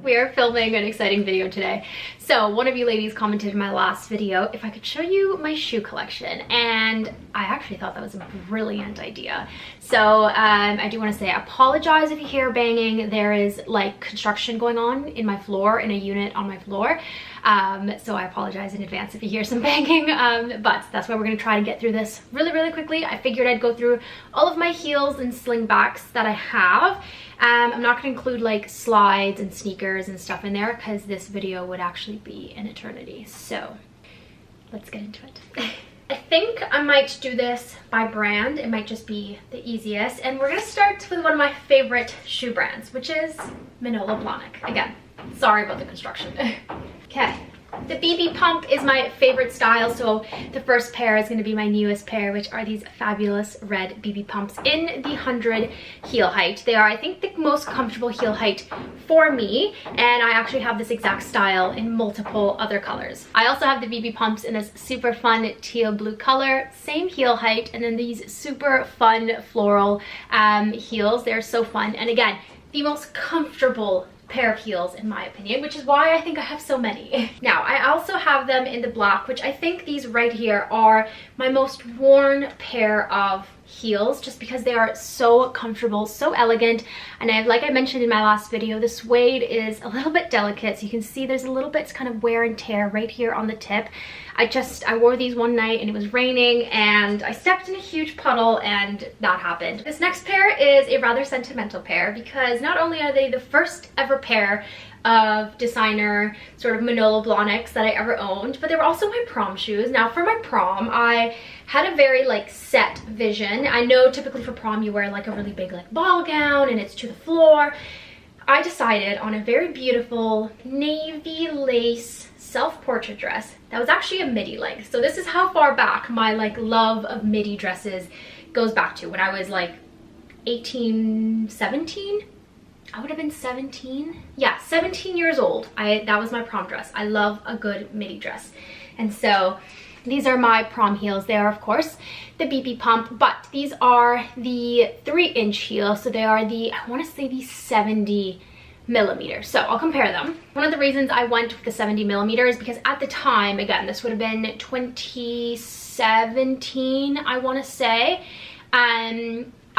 We are filming an exciting video today. So one of you ladies commented in my last video if I could show you my shoe collection, and I actually thought that was a brilliant idea. So I do want to say I apologize if you hear banging. There is like construction going on in my floor, in a unit on my floor. So I apologize in advance if you hear some banging, but that's why we're going to try to get through this really quickly. I figured I'd go through all of my heels and slingbacks that I have. I'm not going to include like slides and sneakers and stuff in there because this video would actually be an eternity. So let's get into it. I think I might do this by brand. It might just be the easiest. And we're going to start with one of my favorite shoe brands, which is MANOLO Blahnik. Again, sorry about the construction. Okay. The BB pump is my favorite style, so the first pair is going to be my newest pair, which are these fabulous red BB pumps in the 100 heel height. They are, I think, the most comfortable heel height for me, and I actually have this exact style in multiple other colors. I also have the BB pumps in this super fun teal blue color, same heel height, and then these super fun floral heels. They're so fun, and again, the most comfortable pair of heels in my opinion, which is why I think I have so many. Now I also have them in the black, which I think these right here are my most worn pair of heels, just because they are so comfortable, so elegant, and like I mentioned in my last video, the suede is a little bit delicate, so you can see there's a little bit kind of wear and tear right here on the tip. I wore these one night and it was raining and I stepped in a huge puddle and that happened. This next pair is a rather sentimental pair because not only are they the first ever pair of designer sort of MANOLO Blahniks that I ever owned, but they were also my prom shoes. Now for my prom, I had a very like set vision. I know typically for prom you wear like a really big like ball gown and it's to the floor. I decided on a very beautiful navy lace self-portrait dress that was actually a midi length. So this is how far back my like love of midi dresses goes back to. When I was like 18, 17, I would have been 17. Yeah, 17 years old. That was my prom dress. I love a good midi dress. And so these are my prom heels. They are, of course, the BB pump, but these are the 3-inch heels. So they are the, I want to say the 70 millimeters. So I'll compare them. One of the reasons I went with the 70 millimeters is because at the time, again, this would have been 2017, I want to say.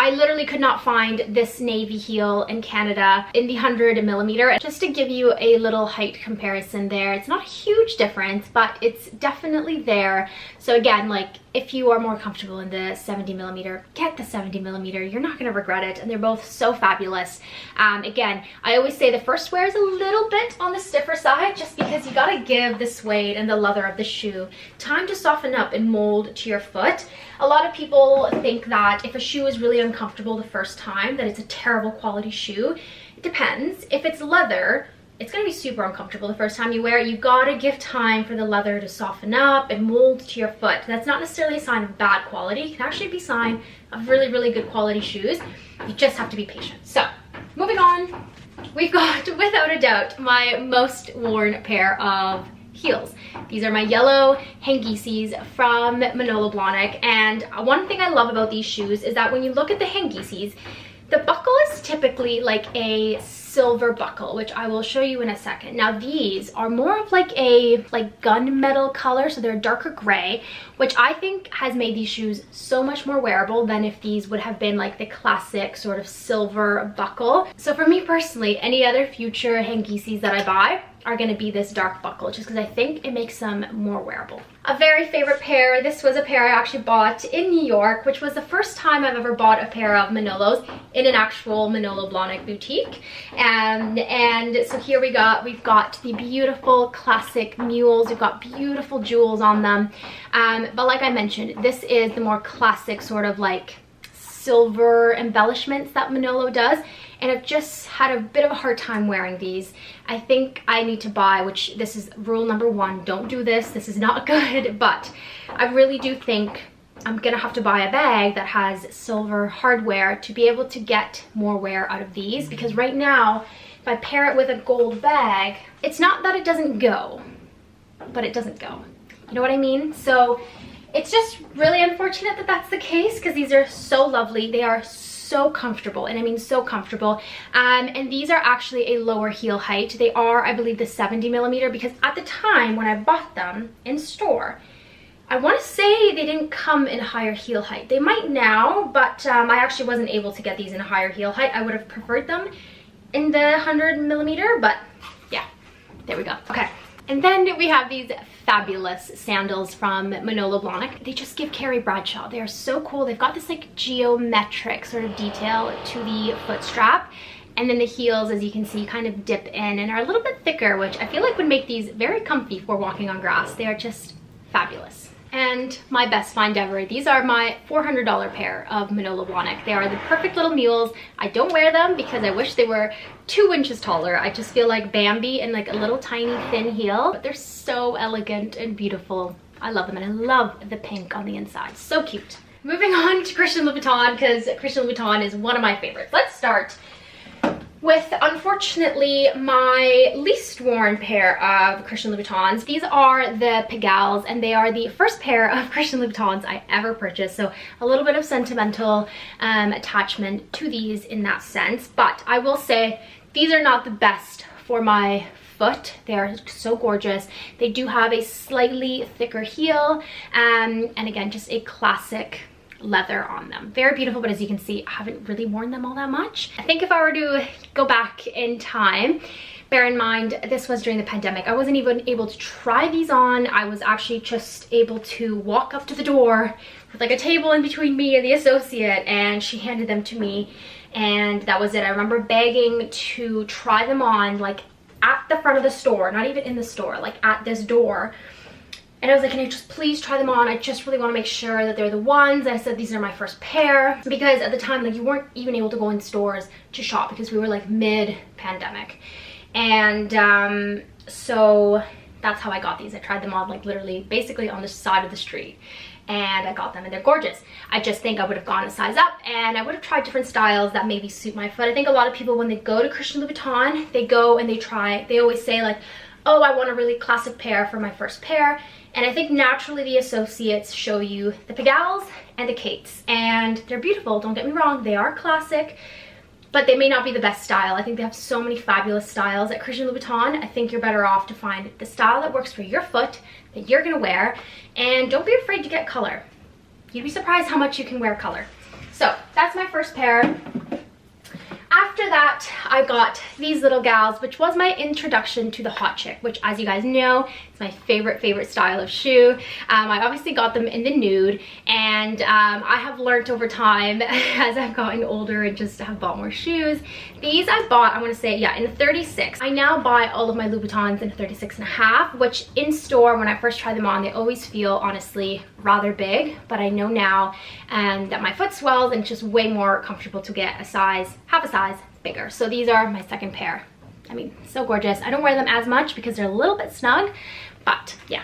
I literally could not find this navy heel in Canada in the 100 millimeter. Just to give you a little height comparison there, it's not a huge difference, but it's definitely there. So again, like if you are more comfortable in the 70 millimeter, get the 70 millimeter. You're not going to regret it, and they're both so fabulous. Again, I always say the first wear is a little bit on the stiffer side just because you got to give the suede and the leather of the shoe time to soften up and mold to your foot. A lot of people think that if a shoe is really uncomfortable the first time, that it's a terrible quality shoe. It depends. If it's leather, it's going to be super uncomfortable the first time you wear it. You got to give time for the leather to soften up and mold to your foot. That's not necessarily a sign of bad quality. It can actually be a sign of really good quality shoes. You just have to be patient. So moving on, we've got, without a doubt, my most worn pair of heels. These are my yellow Hengises from MANOLO Blahnik, and one thing I love about these shoes is that when you look at the Hengises, the buckle is typically like a silver buckle, which I will show you in a second. Now these are more of like a gunmetal color, so they're darker gray, which I think has made these shoes so much more wearable than if these would have been like the classic sort of silver buckle. So for me personally, any other future Hengises that I buy are going to be this dark buckle, just because I think it makes them more wearable. A very favorite pair, this was a pair I actually bought in New York, which was the first time I've ever bought a pair of Manolos in an actual MANOLO Blahnik boutique. And so here we've got the beautiful classic mules. We've got beautiful jewels on them. But like I mentioned, this is the more classic sort of like silver embellishments that MANOLO does. And I've just had a bit of a hard time wearing these. I think I need to buy, which this is rule number 1, don't do this. This is not good, but I really do think I'm gonna have to buy a bag that has silver hardware to be able to get more wear out of these, because right now, if I pair it with a gold bag, it's not that it doesn't go, but it doesn't go. You know what I mean? So it's just really unfortunate that that's the case, because these are so lovely. They are so comfortable, and I mean so comfortable. And these are actually a lower heel height. They are, I believe, the 70 millimeter, because at the time when I bought them in store, I want to say they didn't come in higher heel height. They might now, but I actually wasn't able to get these in a higher heel height. I would have preferred them in the 100 millimeter, but yeah, there we go. Okay, and then we have these fabulous sandals from Manolo Blahnik. They just give Carrie Bradshaw. They are so cool. They've got this like geometric sort of detail to the foot strap. And then the heels, as you can see, kind of dip in and are a little bit thicker, which I feel like would make these very comfy for walking on grass. They are just fabulous. And my best find ever, these are my $400 pair of Manolo Blahnik. They are the perfect little mules. I don't wear them because I wish they were 2 inches taller. I just feel like Bambi in like a little tiny thin heel, but they're so elegant and beautiful. I love them, and I love the pink on the inside. So cute. Moving on to Christian Louboutin, because Christian Louboutin is one of my favorites. Let's start with, unfortunately, my least worn pair of Christian Louboutins. These are the Pigalles, and they are the first pair of Christian Louboutins I ever purchased, so a little bit of sentimental attachment to these in that sense. But I will say these are not the best for my foot. They are so gorgeous. They do have a slightly thicker heel, and again, just a classic leather on them. Very beautiful, but as you can see, I haven't really worn them all that much. I think if I were to go back in time, bear in mind this was during the pandemic, I wasn't even able to try these on. I was actually just able to walk up to the door with like a table in between me and the associate, and she handed them to me, and that was it. I remember begging to try them on, like at the front of the store, not even in the store, like at this door. And I was like, can I just please try them on? I just really want to make sure that they're the ones. And I said, these are my first pair. Because at the time, like, you weren't even able to go in stores to shop because we were like mid-pandemic. And so that's how I got these. I tried them on like literally basically on the side of the street. And I got them, and they're gorgeous. I just think I would have gone a size up, and I would have tried different styles that maybe suit my foot. I think a lot of people, when they go to Christian Louboutin, they go and they try, they always say like, oh, I want a really classic pair for my first pair. And I think naturally the associates show you the Pigalles and the Kates, and they're beautiful, don't get me wrong, they are classic, but they may not be the best style. I think they have so many fabulous styles at Christian Louboutin. I think you're better off to find the style that works for your foot, that you're gonna wear, and don't be afraid to get color. You'd be surprised how much you can wear color. So that's my first pair. After that, I got these little gals, which was my introduction to the hot chick, which, as you guys know, is my favorite style of shoe. I obviously got them in the nude, and I have learned over time as I've gotten older and just have bought more shoes. These I bought, I want to say, yeah, in a 36. I now buy all of my Louboutins in a 36.5, which in store, when I first try them on, they always feel, honestly, rather big. But I know now that my foot swells, and it's just way more comfortable to get a size, half a size bigger. So these are my second pair. I mean, so gorgeous. I don't wear them as much because they're a little bit snug, but yeah.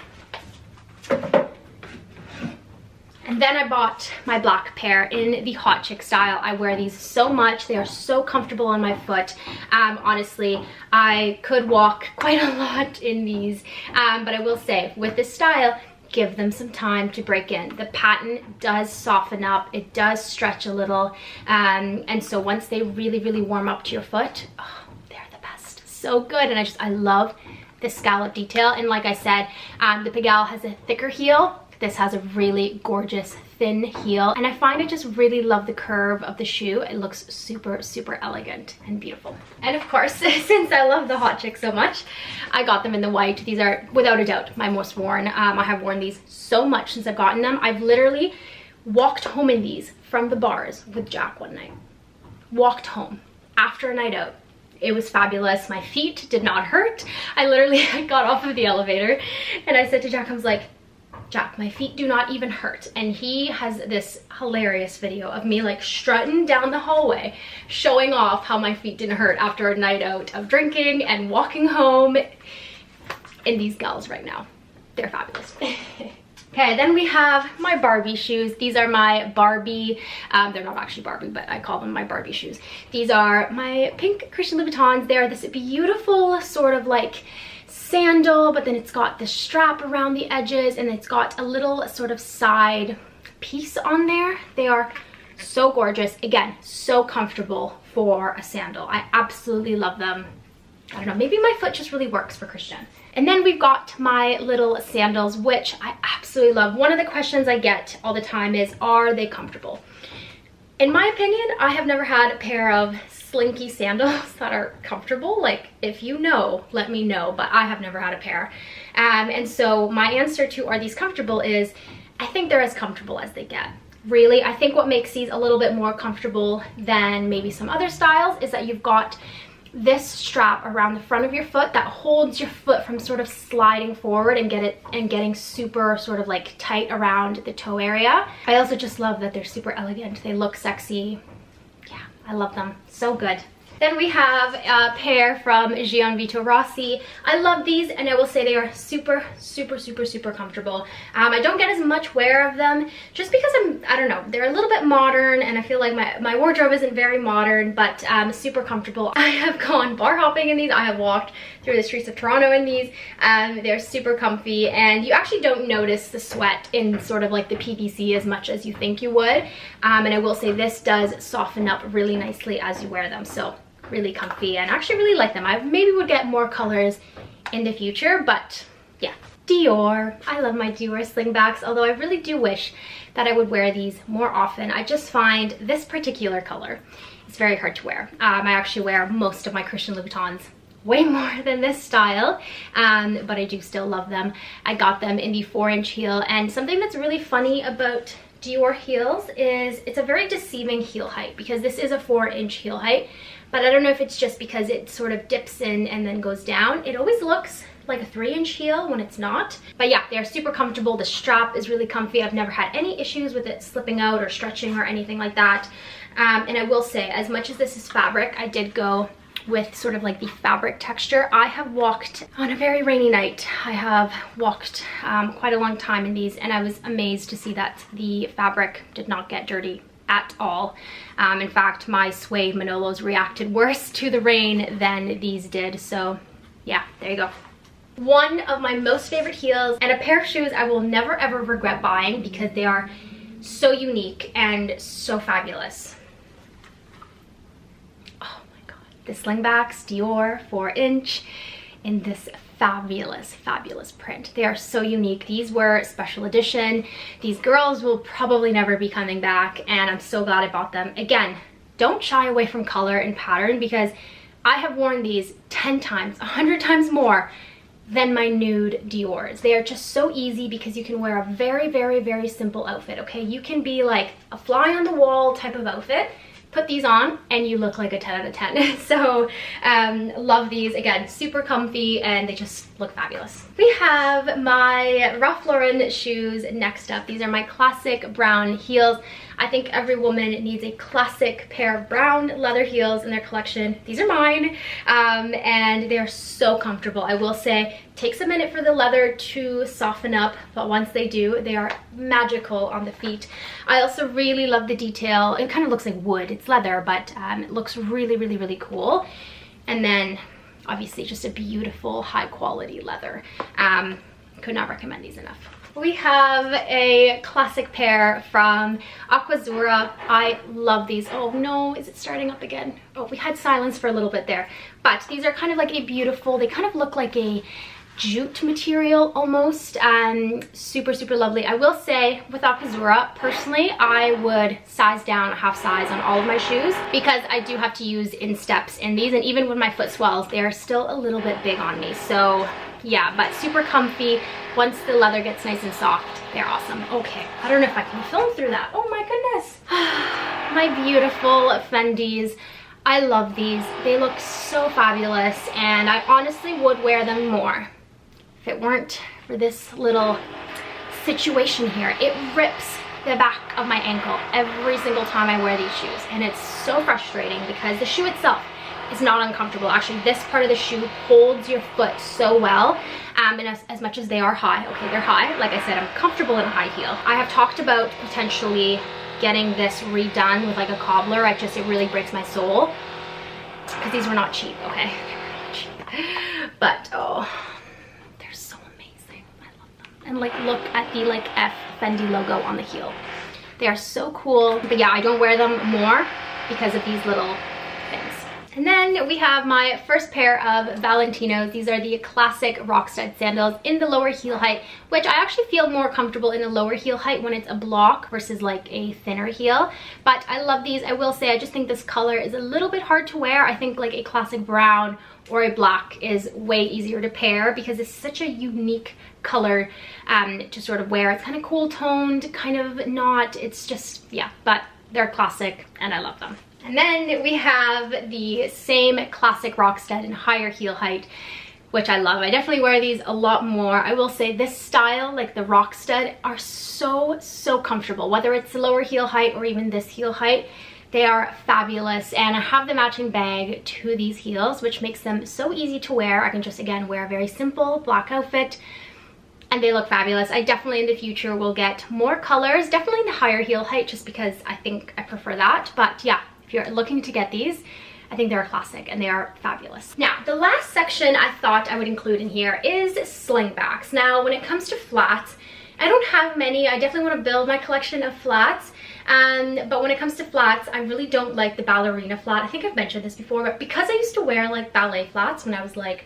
And then I bought my black pair in the hot chick style. I wear these so much. They are so comfortable on my foot. Honestly, I could walk quite a lot in these, but I will say, with this style, give them some time to break in. The pattern does soften up, it does stretch a little, and so once they really warm up to your foot, oh, they're the best. So good. And I love the scallop detail. And like I said, the Pigalle has a thicker heel. This has a really gorgeous thin heel, and I find I just really love the curve of the shoe. It looks super elegant and beautiful. And of course, since I love the hot chick so much, I got them in the white. These are without a doubt my most worn. I have worn these so much since I've gotten them. I've literally walked home in these from the bars with Jack one night. Walked home after a night out. It was fabulous. My feet did not hurt. I literally got off of the elevator and I said to Jack, I was like, Jack, my feet do not even hurt. And he has this hilarious video of me like strutting down the hallway, showing off how my feet didn't hurt after a night out of drinking and walking home in these gals right now. They're fabulous. Okay, then we have my Barbie shoes. These are my Barbie, they're not actually Barbie, but I call them my Barbie shoes. These are my pink Christian Louboutins. They're this beautiful sort of like sandal, but then it's got the strap around the edges, and it's got a little sort of side piece on there. They are So gorgeous. Again, so comfortable for a sandal. I absolutely love them. I don't know, maybe my foot just really works for Christian. And then we've got my little sandals, which I absolutely love. One of the questions I get all the time is, are they comfortable? In my opinion, I have never had a pair of slinky sandals that are comfortable. Like, if you know, let me know, but I have never had a pair. And so my answer to are these comfortable is, I think they're as comfortable as they get. Really, I think what makes these a little bit more comfortable than maybe some other styles is that you've got this strap around the front of your foot that holds your foot from sort of sliding forward and getting super sort of like tight around the toe area. I also just love that they're super elegant. They look sexy. Yeah, I love them. So good. Then we have a pair from Gian Vito Rossi. I love these, and I will say they are super, super, super, super comfortable. I don't get as much wear of them just because I don't know, they're a little bit modern, and I feel like my wardrobe isn't very modern, but super comfortable. I have gone bar hopping in these. I have walked through the streets of Toronto in these. They're super comfy, and you actually don't notice the sweat in sort of like the PVC as much as you think you would. And I will say this does soften up really nicely as you wear them. So really comfy, and actually really like them. I maybe would get more colors in the future, but yeah. Dior. I love my Dior slingbacks, although I really do wish that I would wear these more often. I just find this particular color is very hard to wear. I actually wear most of my Christian Louboutins way more than this style, but I do still love them. I got them in the 4-inch heel, and something that's really funny about Dior heels is it's a very deceiving heel height, because this is a 4-inch heel height, but I don't know if it's just because it sort of dips in and then goes down. It always looks like a 3-inch heel when it's not. But yeah, they're super comfortable. The strap is really comfy. I've never had any issues with it slipping out or stretching or anything like that. And I will say, as much as this is fabric, I did go with sort of like the fabric texture. I have walked on a very rainy night. I have walked quite a long time in these, and I was amazed to see that the fabric did not get dirty at all. In fact, my suede Manolos reacted worse to the rain than these did. So yeah, there you go. One of my most favorite heels, and a pair of shoes I will never ever regret buying because they are so unique and so fabulous. Oh my god. The Slingbacks Dior 4-inch in this fabulous, fabulous print. They are so unique. These were special edition. These girls will probably never be coming back, and I'm so glad I bought them. Again, don't shy away from color and pattern, because I have worn these 10 times, 100 times more than my nude Diors. They are just so easy because you can wear a very, very, very simple outfit, okay? You can be like a fly on the wall type of outfit, put these on, and you look like a 10 out of 10. So love these. Again, super comfy, and they just look fabulous. We have my Ralph Lauren shoes next up. These are my classic brown heels. I think every woman needs a classic pair of brown leather heels in their collection. These are mine, and they're so comfortable. I will say, it takes a minute for the leather to soften up, but once they do, they are magical on the feet. I also really love the detail. It kind of looks like wood. It's leather, but it looks really, really, really cool. And then, obviously, just a beautiful, high-quality leather. Could not recommend these enough. We have a classic pair from Aquazzura. I love these. Oh no, is it starting up again? Oh, we had silence for a little bit there. But these are kind of like a beautiful, they kind of look like a jute material almost. Super, super lovely. I will say, with Aquazzura, personally, I would size down a half size on all of my shoes, because I do have to use insteps in these, and even with my foot swells, they are still a little bit big on me. So yeah, but super comfy. Once the leather gets nice and soft, they're awesome. Okay, I don't know if I can film through that. Oh my goodness. My beautiful Fendis. I love these. They look so fabulous, and I honestly would wear them more if it weren't for this little situation here. It rips the back of my ankle every single time I wear these shoes, and it's so frustrating because the shoe itself is not uncomfortable. Actually, this part of the shoe holds your foot so well, and as much as they are high, okay, they're high, like I said, I'm comfortable in a high heel. I have talked about potentially getting this redone with like a cobbler. It really breaks my soul, because these were not cheap, okay? They were not cheap. But oh, they're so amazing. I love them. And like, look at the like F Fendi logo on the heel. They are so cool. But yeah, I don't wear them more because of these little things. And then we have my first pair of Valentinos. These are the classic rock stud sandals in the lower heel height, which I actually feel more comfortable in the lower heel height when it's a block versus like a thinner heel. But I love these. I will say I just think this color is a little bit hard to wear. I think like a classic brown or a black is way easier to pair because it's such a unique color to sort of wear. It's kind of cool toned, kind of not. It's just, yeah, but they're classic and I love them. And then we have the same classic rock stud in higher heel height, which I love. I definitely wear these a lot more. I will say this style, like the rock stud, are so comfortable, whether it's the lower heel height or even this heel height. They are fabulous, and I have the matching bag to these heels, which makes them so easy to wear. I can just, again, wear a very simple black outfit and they look fabulous. I definitely in the future will get more colors, definitely in the higher heel height, just because I think I prefer that. But yeah, if you're looking to get these, I think they're a classic and they are fabulous. Now, the last section I thought I would include in here is slingbacks. Now, when it comes to flats, I don't have many. I definitely want to build my collection of flats. But when it comes to flats, I really don't like the ballerina flat. I think I've mentioned this before, but because I used to wear like ballet flats when I was like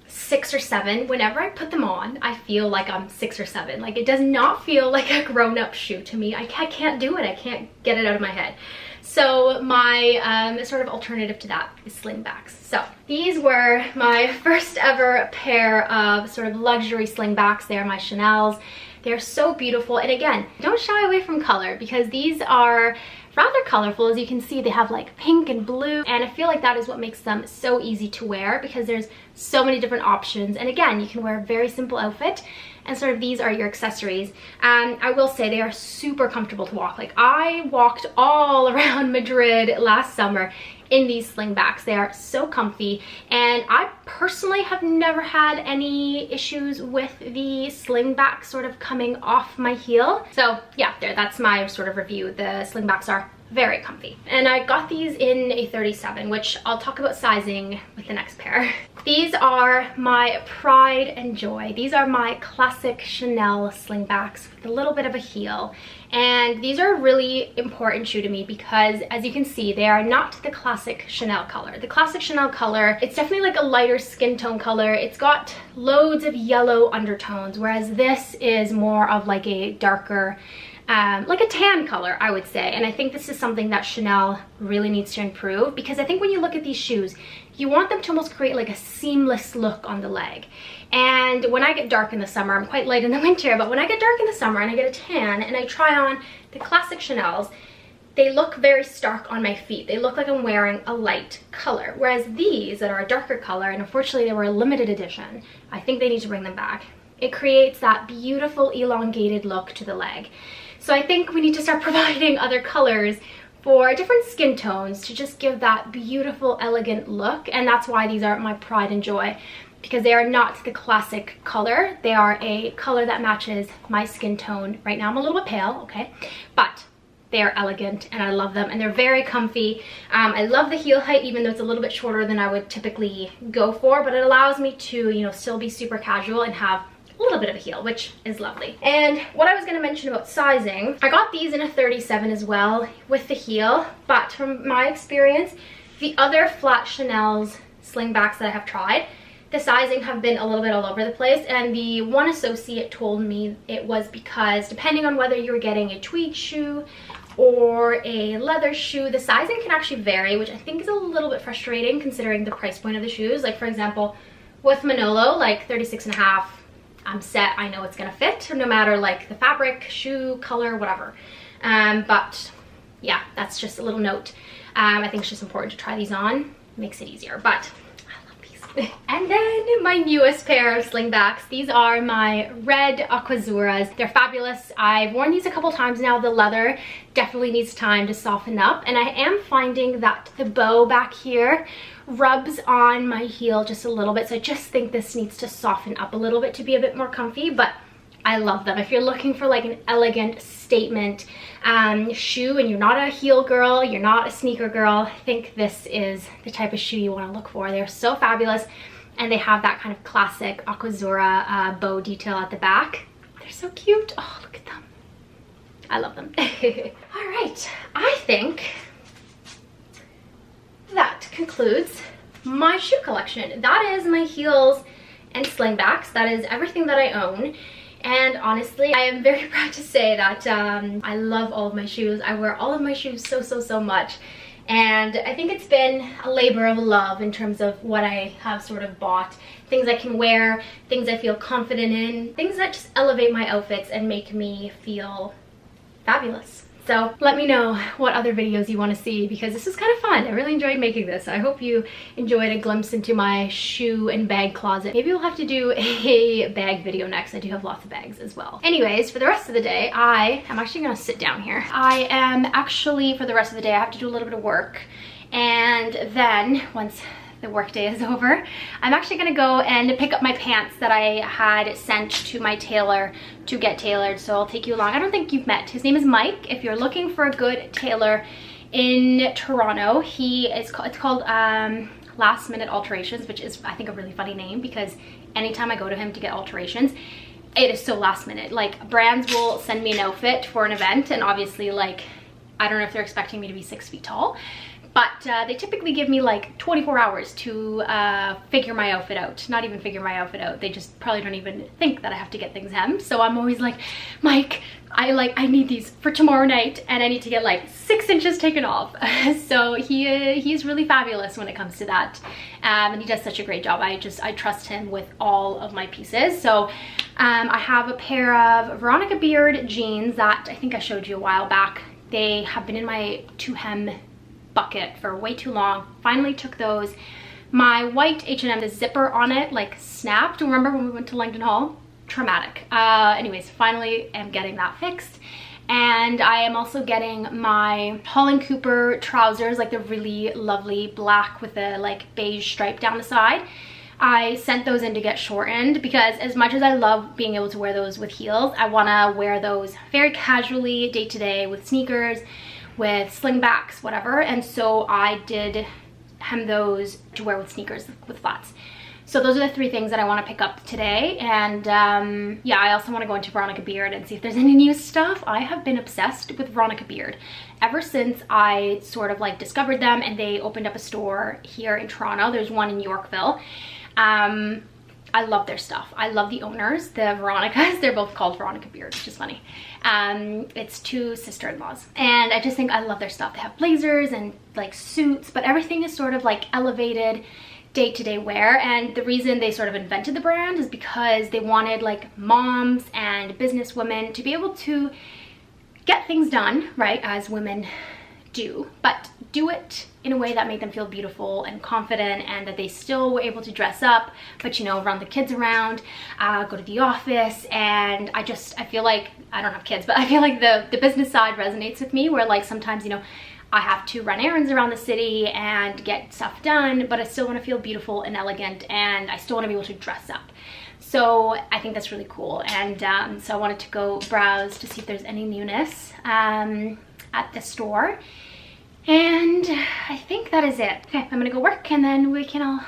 6 or 7, whenever I put them on, I feel like I'm 6 or 7. Like, it does not feel like a grown-up shoe to me. I can't do it. I can't get it out of my head. So my sort of alternative to that is slingbacks. So these were my first ever pair of sort of luxury slingbacks. They are my Chanel's. They're so beautiful. And again, don't shy away from color because these are rather colorful. As you can see, they have like pink and blue, and I feel like that is what makes them so easy to wear because there's so many different options. And again, you can wear a very simple outfit and sort of these are your accessories. And I will say they are super comfortable to walk. Like, I walked all around Madrid last summer in these slingbacks. They are so comfy, and I personally have never had any issues with the slingback sort of coming off my heel. So yeah, that's my sort of review. The slingbacks are very comfy, and I got these in a 37, which I'll talk about sizing with the next pair. These are my pride and joy. These are my classic Chanel slingbacks with a little bit of a heel, and these are a really important shoe to me because, as you can see, they are not the classic Chanel color. The classic Chanel color, it's definitely like a lighter skin tone color. It's got loads of yellow undertones, whereas this is more of like a darker, like a tan color, I would say. And I think this is something that Chanel really needs to improve, because I think when you look at these shoes, you want them to almost create like a seamless look on the leg. And when I get dark in the summer, I'm quite light in the winter, but when I get dark in the summer and I get a tan and I try on the classic Chanel's, they look very stark on my feet. They look like I'm wearing a light color. Whereas these that are a darker color, and unfortunately they were a limited edition, I think they need to bring them back. It creates that beautiful elongated look to the leg. So I think we need to start providing other colors for different skin tones to just give that beautiful, elegant look. And that's why these are my pride and joy, because they are not the classic color. They are a color that matches my skin tone. Right now I'm a little bit pale, okay? But they are elegant and I love them, and they're very comfy. I love the heel height, even though it's a little bit shorter than I would typically go for, but it allows me to, you know, still be super casual and have a little bit of a heel, which is lovely. And what I was going to mention about sizing, I got these in a 37 as well with the heel, but from my experience, the other flat Chanel's slingbacks that I have tried, the sizing have been a little bit all over the place, and the one associate told me it was because depending on whether you were getting a tweed shoe or a leather shoe, the sizing can actually vary, which I think is a little bit frustrating considering the price point of the shoes. Like, for example, with Manolo, like 36.5, I'm set. I know it's gonna fit no matter like the fabric, shoe, color, whatever. But yeah, that's just a little note. I think it's just important to try these on. Makes it easier, but I love these. And then my newest pair of slingbacks. These are my red Aquazuras. They're fabulous. I've worn these a couple times now. The leather definitely needs time to soften up, and I am finding that the bow back here rubs on my heel just a little bit, so I just think this needs to soften up a little bit to be a bit more comfy. But I love them. If you're looking for like an elegant statement shoe and you're not a heel girl, you're not a sneaker girl, I think this is the type of shoe you want to look for. They're so fabulous, and they have that kind of classic Aquazura bow detail at the back. They're so cute. Oh, look at them. I love them. All right, I think that concludes my shoe collection. That is my heels and slingbacks. That is everything that I own. And honestly, I am very proud to say that I love all of my shoes. I wear all of my shoes so much. And I think it's been a labor of love in terms of what I have sort of bought. Things I can wear, things I feel confident in, things that just elevate my outfits and make me feel fabulous. So let me know what other videos you want to see, because this is kind of fun. I really enjoyed making this. I hope you enjoyed a glimpse into my shoe and bag closet. Maybe we'll have to do a bag video next. I do have lots of bags as well. Anyways, for the rest of the day, I am actually gonna sit down here. I am actually, for the rest of the day, I have to do a little bit of work. And then once the work day is over, I'm actually gonna go and pick up my pants that I had sent to my tailor to get tailored. So I'll take you along. I don't think you've met. His name is Mike. If you're looking for a good tailor in Toronto, it's called Last Minute Alterations, which is, I think, a really funny name, because anytime I go to him to get alterations, it is so last minute. Like, brands will send me an outfit for an event, and obviously, like, I don't know if they're expecting me to be 6 feet tall, but they typically give me like 24 hours to figure my outfit out. Not even figure my outfit out. They just probably don't even think that I have to get things hemmed. So I'm always like, Mike, I need these for tomorrow night, and I need to get like 6 inches taken off. So he's really fabulous when it comes to that. And he does such a great job. I trust him with all of my pieces. So I have a pair of Veronica Beard jeans that I think I showed you a while back. They have been in my to hem bucket for way too long. Finally took those. My white H&M, the zipper on it like snapped. Remember when we went to Langdon Hall? Traumatic. Anyways, finally am getting that fixed. And I am also getting my Holland Cooper trousers, like the really lovely black with the like beige stripe down the side. I sent those in to get shortened, because as much as I love being able to wear those with heels, I want to wear those very casually, day to day, with sneakers, with slingbacks, whatever. And so I did hem those to wear with sneakers, with flats. So those are the 3 things that I want to pick up today. And yeah, I also want to go into Veronica Beard and see if there's any new stuff. I have been obsessed with Veronica Beard ever since I sort of like discovered them, and they opened up a store here in Toronto. There's one in Yorkville. I love their stuff. I love the owners, the Veronicas. They're both called Veronica Beard, which is funny. It's 2 sister-in-laws, and I just think I love their stuff. They have blazers and like suits, but everything is sort of like elevated day-to-day wear. And the reason they sort of invented the brand is because they wanted like moms and business women to be able to get things done, right, as women do, but do it in a way that made them feel beautiful and confident, and that they still were able to dress up, but you know, run the kids around, go to the office. And I feel like, I don't have kids, but I feel like the business side resonates with me, where like sometimes, you know, I have to run errands around the city and get stuff done, but I still want to feel beautiful and elegant, and I still want to be able to dress up. So I think that's really cool. And so I wanted to go browse to see if there's any newness at the store. And I think that is it. Okay, I'm gonna go work, and then we can all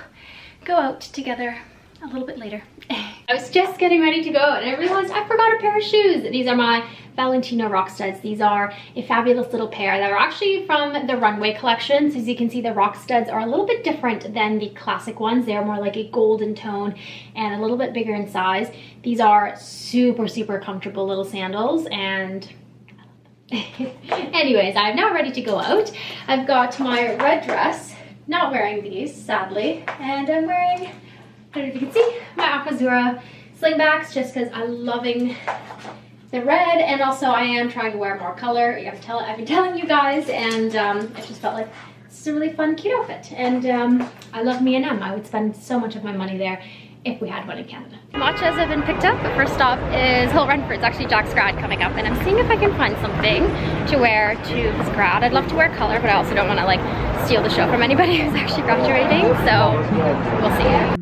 go out together a little bit later. I was just getting ready to go, and I realized I forgot a pair of shoes. These are my Valentino rock studs. These are a fabulous little pair that are actually from the runway collection. So as you can see, the rock studs are a little bit different than the classic ones. They're more like a golden tone and a little bit bigger in size. These are super comfortable little sandals, and anyways, I'm now ready to go out. I've got my red dress, not wearing these, sadly, and I'm wearing, I don't know if you can see, my Aquazura slingbacks, just because I'm loving the red, and also I am trying to wear more color. You have to tell it, I've been telling you guys, and I just felt like this is a really fun, cute outfit. And I love ME&EM. I would spend so much of my money there if we had one in Canada. Matchas have been picked up, but first stop is Hill Renfrew. It's actually Jack's grad coming up, and I'm seeing if I can find something to wear to his grad. I'd love to wear color, but I also don't want to like steal the show from anybody who's actually graduating, so we'll see.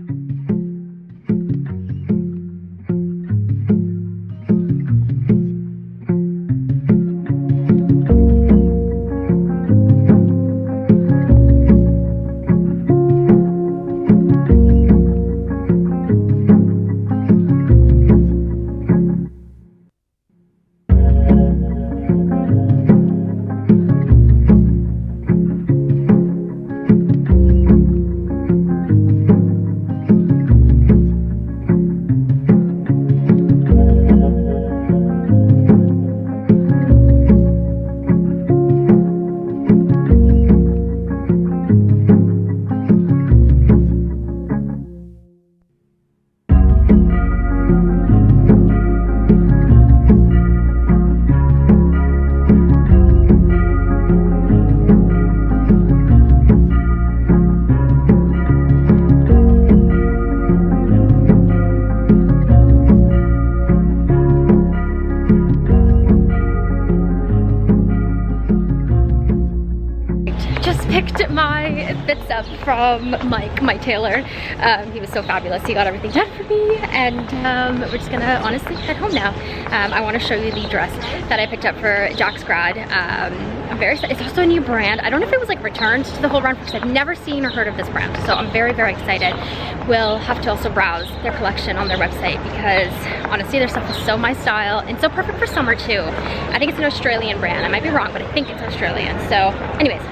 picked my fits up from Mike, my tailor. He was so fabulous. He got everything done for me, and we're just gonna honestly head home now. I want to show you the dress that I picked up for Jack's grad. I'm very excited. It's also a new brand. I don't know if it was like returned to the whole run because I've never seen or heard of this brand. So I'm very, very excited. We'll have to also browse their collection on their website because honestly their stuff is so my style and so perfect for summer too. I think it's an Australian brand. I might be wrong, but I think it's Australian. So anyways,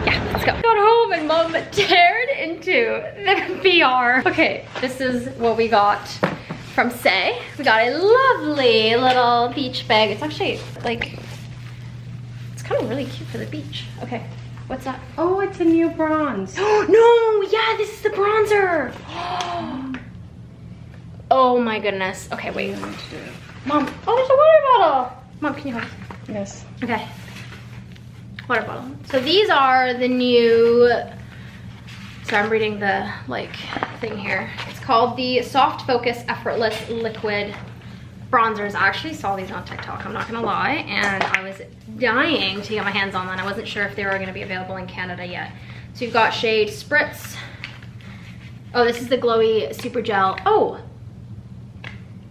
yeah, let's go. Got home and mom teared into the VR. Okay, this is what we got from Say. We got a lovely little beach bag. It's actually like, it's kind of really cute for the beach. Okay, what's that? Oh, it's a new bronze. No, yeah, this is the bronzer. Oh my goodness. Okay, wait. Mom, oh, there's a water bottle. Mom, can you hold it? Yes. Okay. Water bottle. So these are the new, so I'm reading the like thing here. It's called the Soft Focus Effortless Liquid Bronzers. I actually saw these on TikTok, I'm not gonna lie, and I was dying to get my hands on them. I wasn't sure if they were gonna be available in Canada yet. So you've got shade Spritz. Oh, this is the glowy super gel. Oh,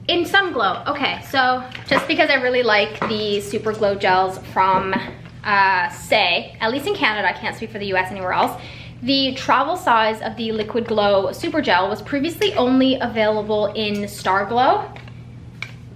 in Sun Glow. Okay, so just because I really like the super glow gels from Say, at least in Canada, I can't speak for the US anywhere else. The travel size of the Liquid Glow Super Gel was previously only available in Star Glow.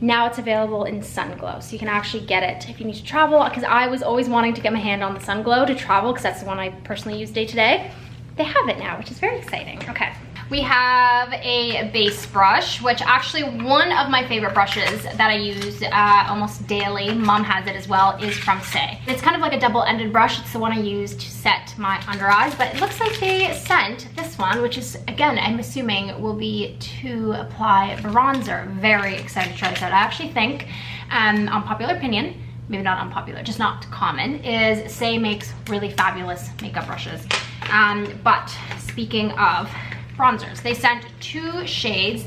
Now it's available in Sun Glow, so you can actually get it if you need to travel, because I was always wanting to get my hand on the Sun Glow to travel because that's the one I personally use day to day. They have it now, which is very exciting. Okay. We have a base brush, which actually one of my favorite brushes that I use almost daily, mom has it as well, is from Say. It's kind of like a double-ended brush. It's the one I use to set my under eyes, but it looks like they sent this one, which is, again, I'm assuming will be to apply bronzer. Very excited to try this out. I actually think, unpopular opinion, maybe not unpopular, just not common, is Say makes really fabulous makeup brushes. But speaking of bronzers, they sent 2 shades.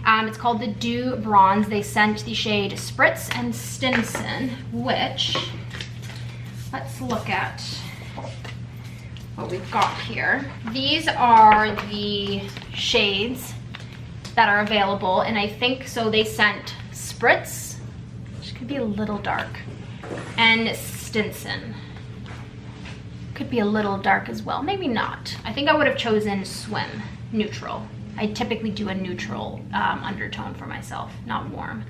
It's called the Dew Bronze. They sent the shade Spritz and Stinson, which, let's look at what we've got here. These are the shades that are available, and I think, so they sent Spritz, which could be a little dark, and Stinson. Could be a little dark as well, maybe not. I think I would have chosen Swim. Neutral. I typically do a neutral undertone for myself, not warm.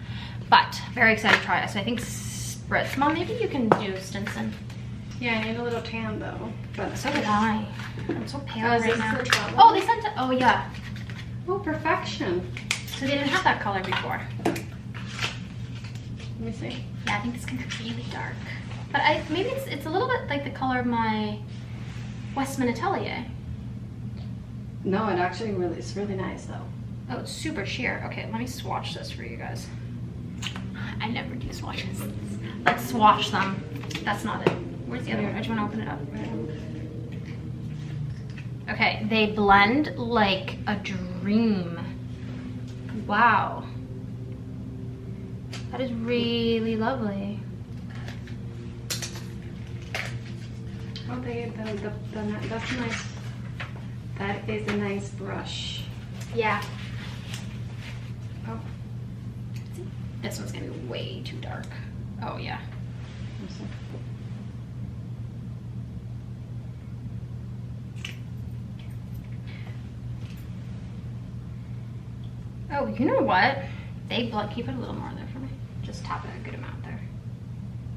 But very excited to try it. So I think Spritz. Mom, maybe you can do Stinson. Yeah, I need a little tan though. But so did I. I'm so pale right right now. Oh, they sent it. Oh yeah. Oh, perfection. So they didn't have that color before. Let me see. Yeah, I think this can be really dark. But maybe it's a little bit like the color of my Westman Atelier. No, it actually it's really nice though. Oh, it's super sheer. Okay, let me swatch this for you guys. I never do swatches. Let's swatch them. That's not it. Where's the other one? I just want to open it up. Okay, they blend like a dream. Wow. That is really lovely. Oh, that's nice. That is a nice brush. Yeah. Oh. This one's gonna be way too dark. Oh yeah. Oh, you know what? They can you put a little more there for me? Just tap it a good amount there.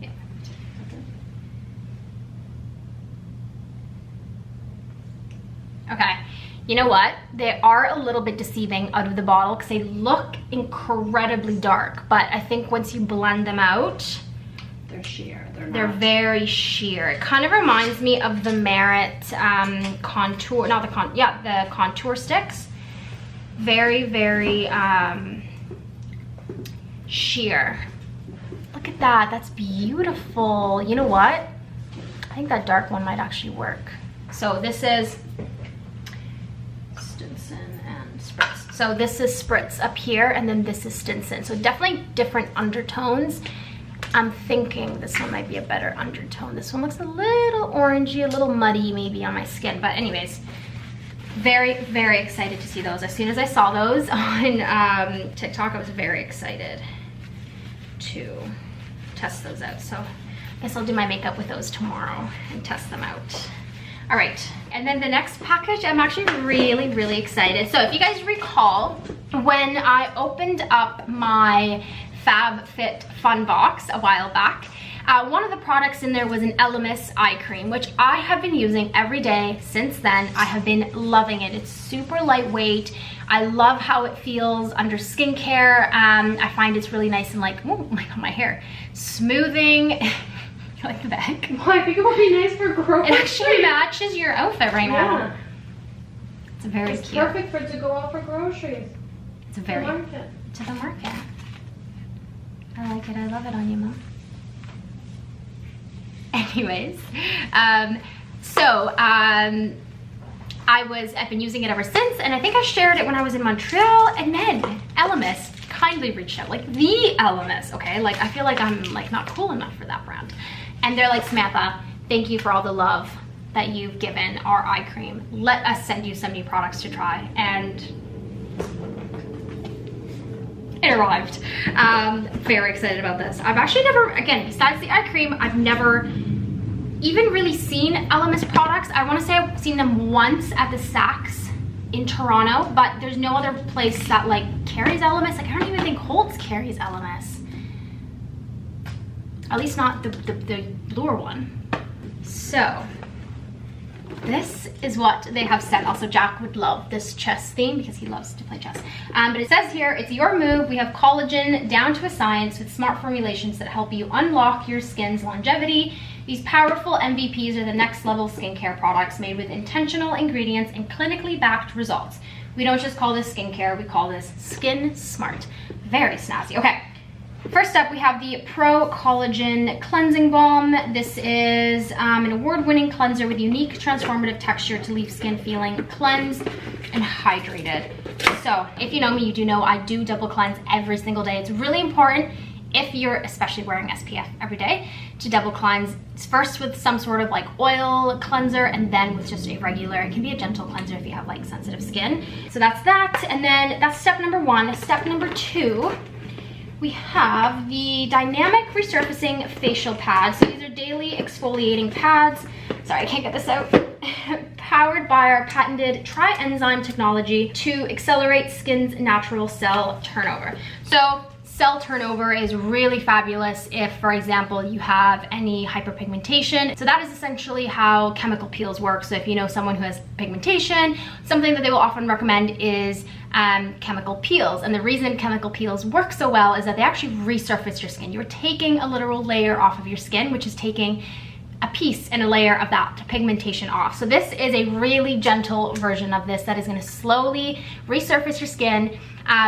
Yeah. Okay, you know what? They are a little bit deceiving out of the bottle because they look incredibly dark, but I think once you blend them out, they're sheer. They're very sheer. It kind of reminds me of the Merit contour, the contour sticks. Very, very sheer. Look at that, that's beautiful. You know what? I think that dark one might actually work. So this is Stinson and Spritz. So this is Spritz up here, and then this is Stinson. So definitely different undertones. I'm thinking this one might be a better undertone. This one looks a little orangey, a little muddy maybe on my skin. But anyways, very, very excited to see those. As soon as I saw those on TikTok, I was very excited to test those out. So I guess I'll do my makeup with those tomorrow and test them out. All right, and then the next package, I'm actually really, really excited. So if you guys recall, when I opened up my FabFitFun box a while back, one of the products in there was an LMS eye cream, which I have been using every day since then. I have been loving it. It's super lightweight. I love how it feels under skincare. I find it's really nice and like, oh my God, my hair, smoothing. Like the back. Well, I think it would be nice for groceries. It actually matches your outfit right now. It's very cute. It's perfect for it to go out for groceries. It's a very market. To the market. I like it. I love it on you, Mom. Anyways, I've been using it ever since, and I think I shared it when I was in Montreal, and then LMS kindly reached out, like the LMS, okay? Like I feel like I'm like not cool enough for that brand. And they're like, Samantha, thank you for all the love that you've given our eye cream. Let us send you some new products to try. And it arrived. Very excited about this. I've actually never, again, besides the eye cream, I've never even really seen LMS products. I want to say I've seen them once at the Saks in Toronto, but there's no other place that like carries LMS. Like I don't even think Holtz carries LMS. At least not the Lure one. So this is what they have said. Also, Jack would love this chess theme because he loves to play chess. But it says here, it's your move. We have collagen down to a science with smart formulations that help you unlock your skin's longevity. These powerful MVPs are the next level skincare products made with intentional ingredients and clinically backed results. We don't just call this skincare, we call this Skin Smart. Very snazzy. Okay. First up, we have the Pro Collagen Cleansing Balm. This is an award-winning cleanser with unique transformative texture to leave skin feeling cleansed and hydrated. So if you know me, you do know I do double cleanse every single day. It's really important if you're especially wearing SPF every day to double cleanse. It's first with some sort of like oil cleanser and then with just a regular, it can be a gentle cleanser if you have like sensitive skin. So that's that. And then that's step number one. Step number two, we have the Dynamic Resurfacing Facial Pads. So these are daily exfoliating pads. Sorry, I can't get this out. Powered by our patented tri-enzyme technology to accelerate skin's natural cell turnover. So cell turnover is really fabulous if, for example, you have any hyperpigmentation. So that is essentially how chemical peels work. So if you know someone who has pigmentation, something that they will often recommend is chemical peels. And the reason chemical peels work so well is that they actually resurface your skin. You're taking a literal layer off of your skin, which is taking a piece and a layer of that pigmentation off. So this is a really gentle version of this that is going to slowly resurface your skin.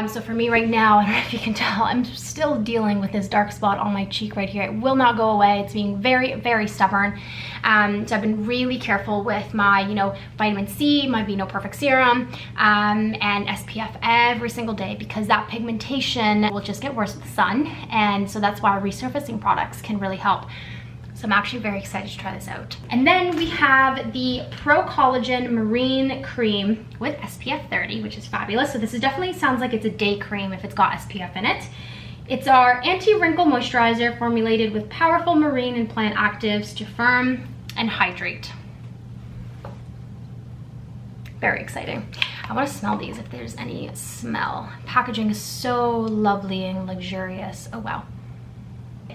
So for me right now, I don't know if you can tell, I'm still dealing with this dark spot on my cheek right here. It will not go away. It's being very, very stubborn. So I've been really careful with my, vitamin C, my Be No Perfect serum, and SPF every single day because that pigmentation will just get worse with the sun. And so that's why resurfacing products can really help. So I'm actually very excited to try this out. And then we have the Pro Collagen Marine Cream with SPF 30, which is fabulous. So this is definitely sounds like it's a day cream if it's got SPF in it. It's our anti-wrinkle moisturizer formulated with powerful marine and plant actives to firm and hydrate. Very exciting. I want to smell these if there's any smell. Packaging is so lovely and luxurious. Oh wow.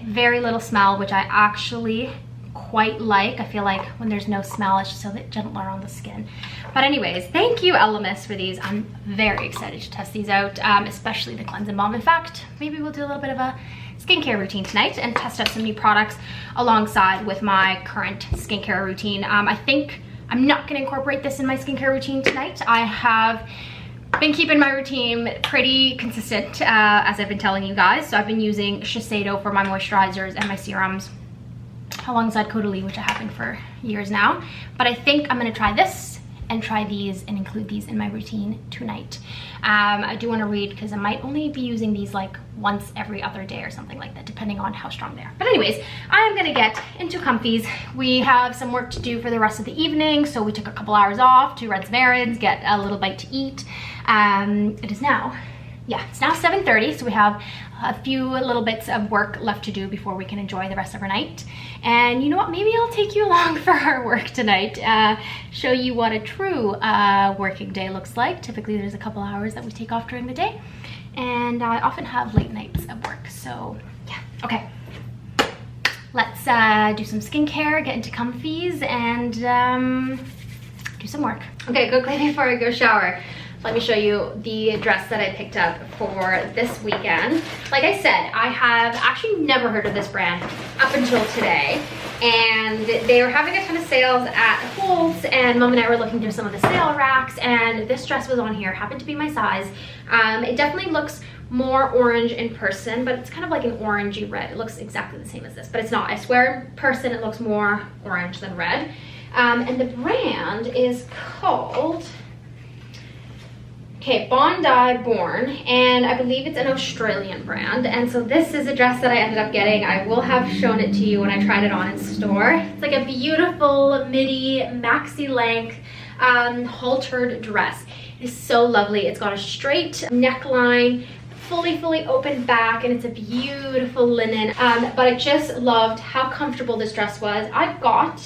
Very little smell, which I actually quite like. I feel like when there's no smell, it's just a bit gentler on the skin. But anyways, thank you LMS for these. I'm very excited to test these out, especially the cleansing balm. In fact, maybe we'll do a little bit of a skincare routine tonight and test out some new products alongside with my current skincare routine. I think I'm not going to incorporate this in my skincare routine tonight. I have been keeping my routine pretty consistent as I've been telling you guys. So I've been using Shiseido for my moisturizers and my serums alongside Caudalie, which I have been for years now. But I think I'm gonna try this and try these and include these in my routine tonight. I do want to read because I might only be using these like once every other day or something like that, depending on how strong they are. But anyways, I am gonna get into comfies. We have some work to do for the rest of the evening, so we took a couple hours off to run some errands, get a little bite to eat. It is now, yeah, it's now 7:30, so we have a few little bits of work left to do before we can enjoy the rest of our night. And you know what, maybe I'll take you along for our work tonight, show you what a true working day looks like. Typically there's a couple hours that we take off during the day, and I often have late nights of work, so yeah. Okay, let's do some skincare, get into comfies, and do some work. Okay, quickly before I go shower, let me show you the dress that I picked up for this weekend. Like I said, I have actually never heard of this brand up until today. And they were having a ton of sales at Kohl's, and Mom and I were looking through some of the sale racks, and this dress was on here, happened to be my size. It definitely looks more orange in person, but it's kind of like an orangey red. It looks exactly the same as this, but it's not. I swear in person it looks more orange than red. And the brand is called, okay, Bondi Born, and I believe it's an Australian brand. And so this is a dress that I ended up getting. I will have shown it to you when I tried it on in store. It's like a beautiful midi maxi length haltered dress. It is so lovely. It's got a straight neckline, fully open back, and it's a beautiful linen. But I just loved how comfortable this dress was. I've got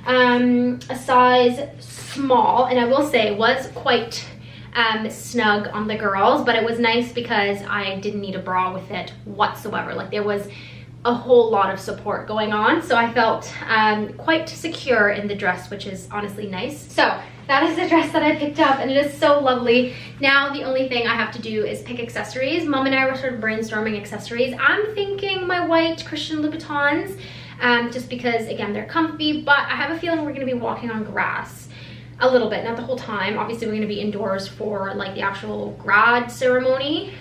a size small, and I will say it was quite snug on the girls, but it was nice because I didn't need a bra with it whatsoever. Like, there was a whole lot of support going on, so I felt quite secure in the dress, which is honestly nice. So that is the dress that I picked up, and it is so lovely. Now the only thing I have to do is pick accessories. Mom and I were sort of brainstorming accessories. I'm thinking my white Christian Louboutins, just because again they're comfy, but I have a feeling we're going to be walking on grass a little bit, not the whole time. Obviously we're going to be indoors for like the actual grad ceremony,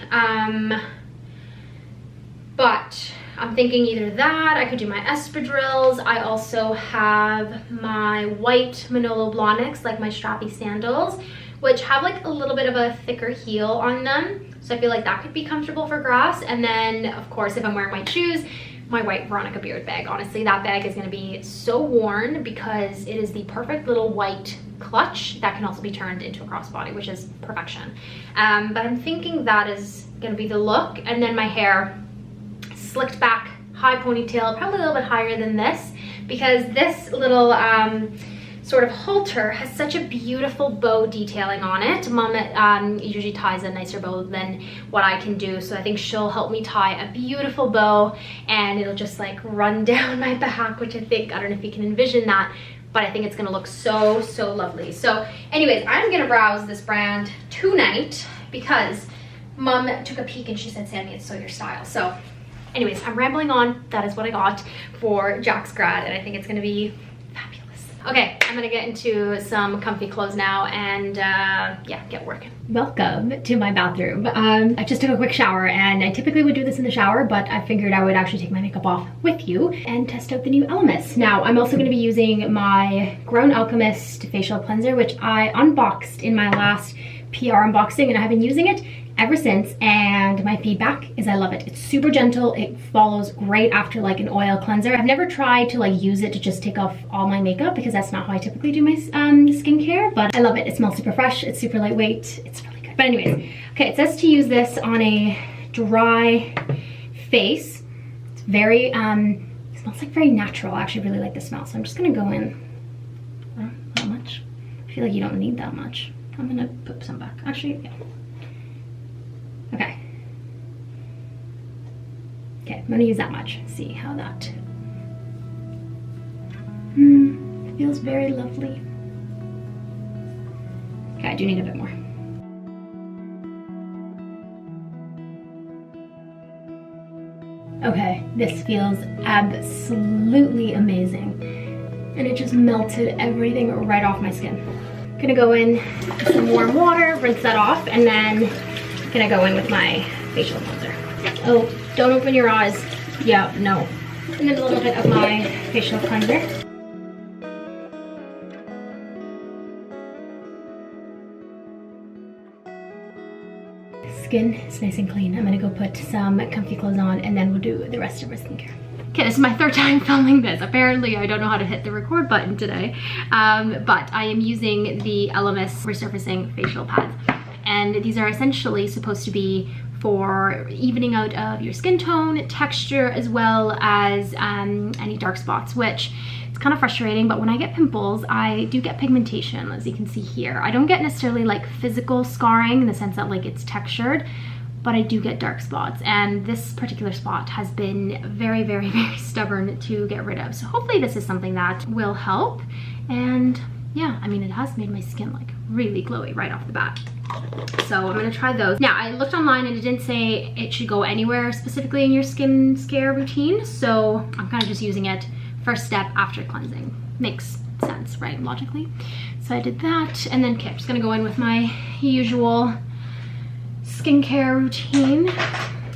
but I'm thinking either that, I could do my espadrilles. I also have my white Manolo Blahniks, like my strappy sandals, which have like a little bit of a thicker heel on them, so I feel like that could be comfortable for grass. And then of course if I'm wearing white shoes, my white Veronica Beard bag. Honestly, that bag is going to be so worn because it is the perfect little white clutch that can also be turned into a crossbody, which is perfection. But I'm thinking that is going to be the look. And then my hair slicked back, high ponytail, probably a little bit higher than this, because this little sort of halter has such a beautiful bow detailing on it. Mom usually ties a nicer bow than what I can do, so I think she'll help me tie a beautiful bow, and it'll just like run down my back, which I think, I don't know if you can envision that, but I think it's gonna look so lovely. So anyways, I'm gonna browse this brand tonight because Mom took a peek and she said, Sammy, it's so your style. So anyways, I'm rambling on. That is what I got for Jack's grad, and I think it's gonna be fabulous. Okay, I'm gonna get into some comfy clothes now and yeah, get working. Welcome to my bathroom. I just took a quick shower, and I typically would do this in the shower, but I figured I would actually take my makeup off with you and test out the new Elemis. Now, I'm also gonna be using my Grown Alchemist facial cleanser, which I unboxed in my last PR unboxing, and I have been using it ever since, and my feedback is I love it. It's super gentle. It follows great after like an oil cleanser. I've never tried to like use it to just take off all my makeup because that's not how I typically do my skincare, but I love it. It smells super fresh. It's super lightweight. It's really good. But anyways, okay, it says to use this on a dry face. It's very, it smells like very natural. I actually really like the smell, so I'm just gonna go in. Not much. I feel like you don't need that much. I'm gonna put some back. Actually, yeah. Okay. Okay, I'm gonna use that much. See how that feels very lovely. Okay, I do need a bit more. Okay, this feels absolutely amazing. And it just melted everything right off my skin. Gonna go in with some warm water, rinse that off, and then gonna go in with my facial cleanser. Oh, don't open your eyes. Yeah, no. And then a little bit of my facial cleanser. Skin is nice and clean. I'm gonna go put some comfy clothes on and then we'll do the rest of our skincare. Okay, this is my third time filming this. Apparently, I don't know how to hit the record button today, but I am using the LMS Resurfacing Facial Pads. And these are essentially supposed to be for evening out of your skin tone, texture, as well as any dark spots, which it's kind of frustrating, but when I get pimples, I do get pigmentation, as you can see here. I don't get necessarily like physical scarring in the sense that like it's textured, but I do get dark spots, and this particular spot has been very, very, very stubborn to get rid of. So hopefully this is something that will help. And yeah, I mean, it has made my skin like really glowy right off the bat. So I'm gonna try those. Now, I looked online and it didn't say it should go anywhere specifically in your skincare routine, so I'm kind of just using it first step after cleansing. Makes sense, right, logically? So I did that, and then, okay, I'm just gonna go in with my usual skincare routine.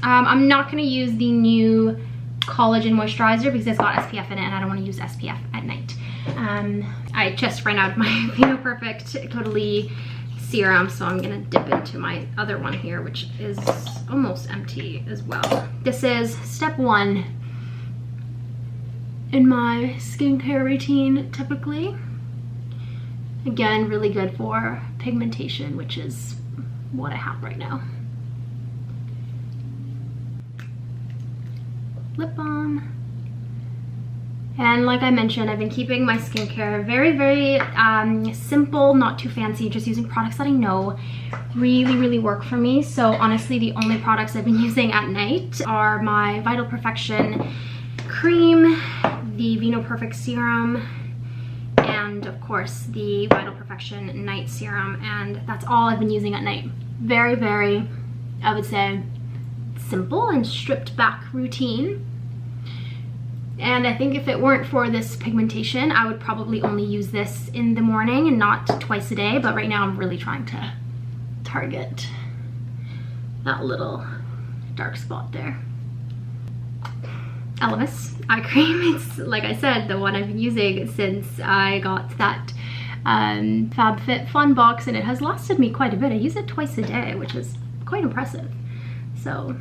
I'm not gonna use the new collagen moisturizer because it's got SPF in it and I don't wanna use SPF at night. I just ran out of my Vino Perfect Totally serum, so I'm gonna dip into my other one here, which is almost empty as well. This is step 1 in my skincare routine typically. Again, really good for pigmentation, which is what I have right now. Lip balm. And like I mentioned, I've been keeping my skincare very, very simple, not too fancy, just using products that I know really, really work for me. So honestly, the only products I've been using at night are my Vital Perfection cream, the Vino Perfect serum, and of course the Vital Perfection night serum, and that's all I've been using at night. Very, very, I would say, simple and stripped back routine. And I think if it weren't for this pigmentation, I would probably only use this in the morning and not twice a day, but right now I'm really trying to target that little dark spot there. LMS eye cream, it's like I said, the one I've been using since I got that FabFitFun box, and it has lasted me quite a bit. I use it twice a day, which is quite impressive. So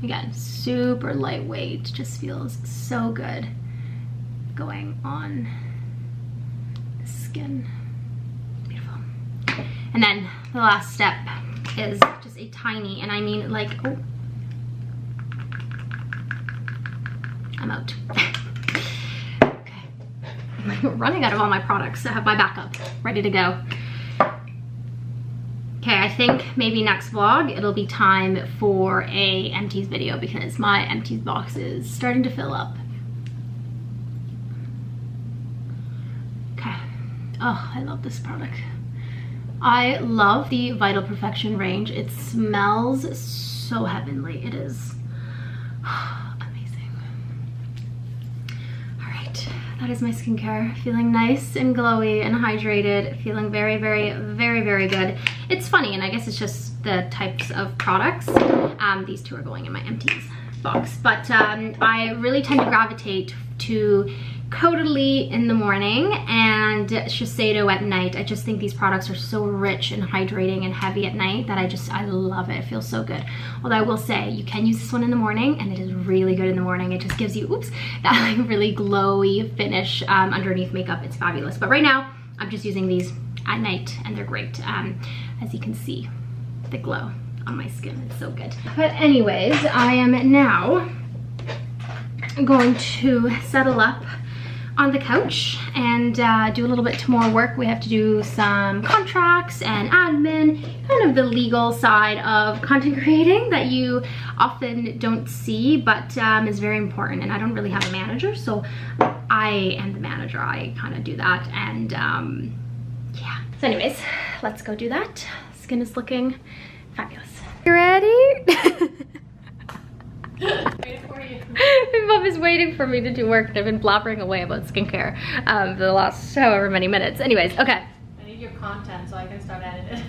again, super lightweight, just feels so good going on the skin. Beautiful. And then the last step is just a tiny, and I mean like, oh, I'm out. Okay, I'm running out of all my products. I have my backup ready to go. Okay, I think maybe next vlog it'll be time for a empties video because my empties box is starting to fill up. Okay. Oh, I love this product. I love the Vital Perfection range. It smells so heavenly. It is amazing. All right, that is my skincare. Feeling nice and glowy and hydrated. Feeling very, very, very, very good. It's funny, and I guess it's just the types of products. These two are going in my empties box, but I really tend to gravitate to Caudalie in the morning and Shiseido at night. I just think these products are so rich and hydrating and heavy at night that I love it. It feels so good. Although I will say you can use this one in the morning, and it is really good in the morning. It just gives you, oops, that like really glowy finish underneath makeup. It's fabulous. But right now I'm just using these at night, and they're great. As you can see, the glow on my skin, it's so good. But anyways, I am now going to settle up on the couch and do a little bit more work. We have to do some contracts and admin, kind of the legal side of content creating that you often don't see, but is very important. And I don't really have a manager, so I am the manager. I kind of do that, and yeah. So anyways, let's go do that. Skin is looking fabulous. You ready? My mom is waiting for me to do work, and I've been blabbering away about skincare for the last however many minutes. Anyways, okay. I need your content so I can start editing.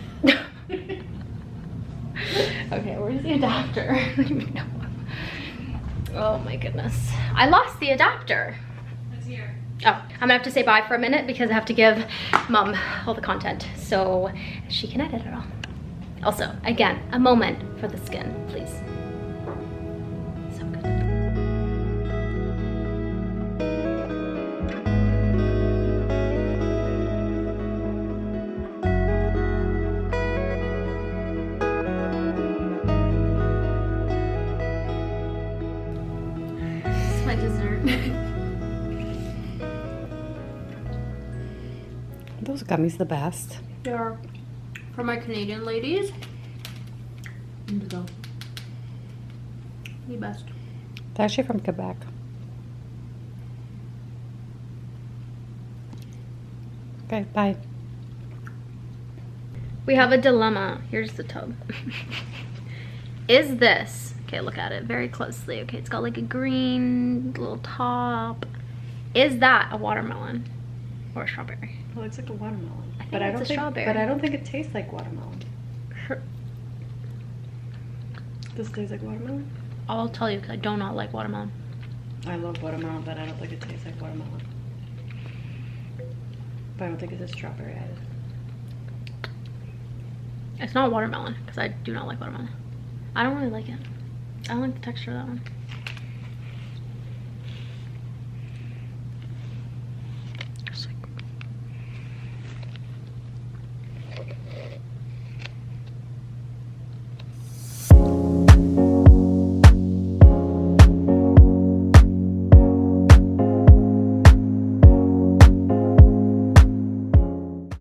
Okay, where's the adapter? I don't even know. Oh my goodness. I lost the adapter. It's here. Oh, I'm gonna have to say bye for a minute because I have to give Mom all the content so she can edit it all. Also, again, a moment for the skin, please. So good. This is my dessert. Those gummies the best. They are for my Canadian ladies. Indigo. The best. They're actually from Quebec. Okay, bye. We have a dilemma. Here's the tub. Is this, okay, look at it very closely. Okay, it's got like a green little top. Is that a watermelon or a strawberry? It looks like a watermelon. I think But I it's don't a think strawberry. but I don't think it tastes like watermelon. This tastes like watermelon? I'll tell you because I do not like watermelon. I love watermelon, but I don't think it tastes like watermelon. But I don't think it's a strawberry either. It's not watermelon because I do not like watermelon. I don't really like it. I don't like the texture of that one.